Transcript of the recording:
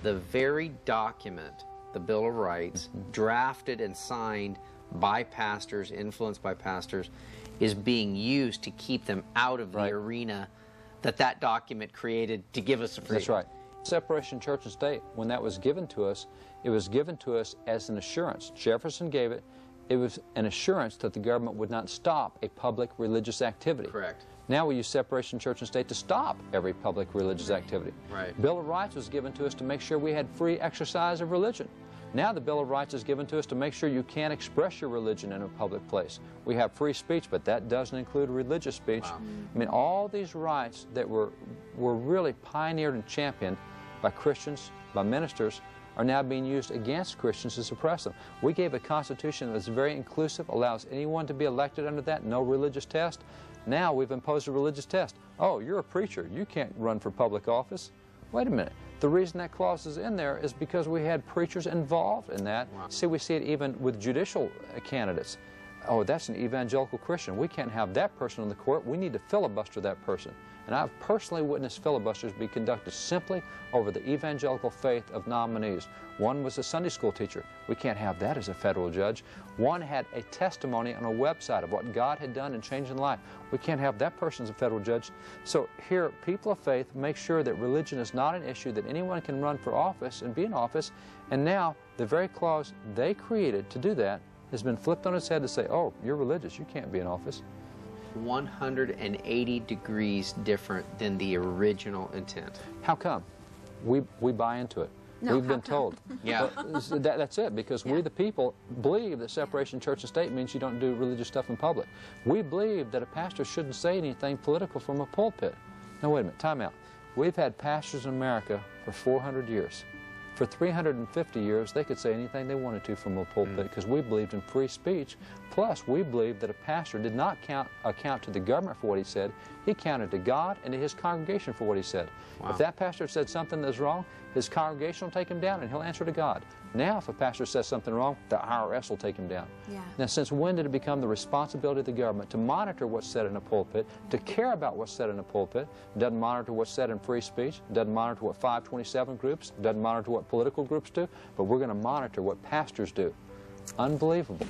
the very document, the Bill of Rights, drafted and signed by pastors, influenced by pastors, is being used to keep them out of the arena that document created to give us a freedom. That's right. Separation of church and state, when that was given to us, it was given to us as an assurance. Jefferson gave it. It was an assurance that the government would not stop a public religious activity. Correct. Now we use separation of church and state to stop every public religious activity. Right. Bill of Rights was given to us to make sure we had free exercise of religion. Now the Bill of Rights is given to us to make sure you can't express your religion in a public place. We have free speech, but that doesn't include religious speech. Wow. I mean, all these rights that were really pioneered and championed by Christians, by ministers, are now being used against Christians to suppress them. We gave a Constitution that's very inclusive, allows anyone to be elected under that, no religious test. Now we've imposed a religious test. Oh, you're a preacher, you can't run for public office. Wait a minute. The reason that clause is in there is because we had preachers involved in that. Wow. See, we see it even with judicial candidates. Oh, that's an evangelical Christian. We can't have that person on the court. We need to filibuster that person. And I've personally witnessed filibusters be conducted simply over the evangelical faith of nominees. One was a Sunday school teacher. We can't have that as a federal judge. One had a testimony on a website of what God had done in changing life. We can't have that person as a federal judge. So here, people of faith make sure that religion is not an issue, that anyone can run for office and be in office. And now, the very clause they created to do that has been flipped on its head to say, oh, you're religious, you can't be in office. 180 degrees different than the original intent. How come? We buy into it. No, We've been told. Yeah. That's it, because we the people believe that separation of church and state means you don't do religious stuff in public. We believe that a pastor shouldn't say anything political from a pulpit. Now wait a minute, time out. We've had pastors in America for 400 years. For 350 years, they could say anything they wanted to from a pulpit because we believed in free speech. Plus, we believed that a pastor did not account to the government for what he said. He counted to God and to his congregation for what he said. Wow. If that pastor said something that's wrong, his congregation will take him down and he'll answer to God. Now, if a pastor says something wrong, the IRS will take him down. Yeah. Now, since when did it become the responsibility of the government to monitor what's said in a pulpit, to care about what's said in a pulpit? It doesn't monitor what's said in free speech. It doesn't monitor what 527 groups. It doesn't monitor what political groups do. But we're going to monitor what pastors do. Unbelievable.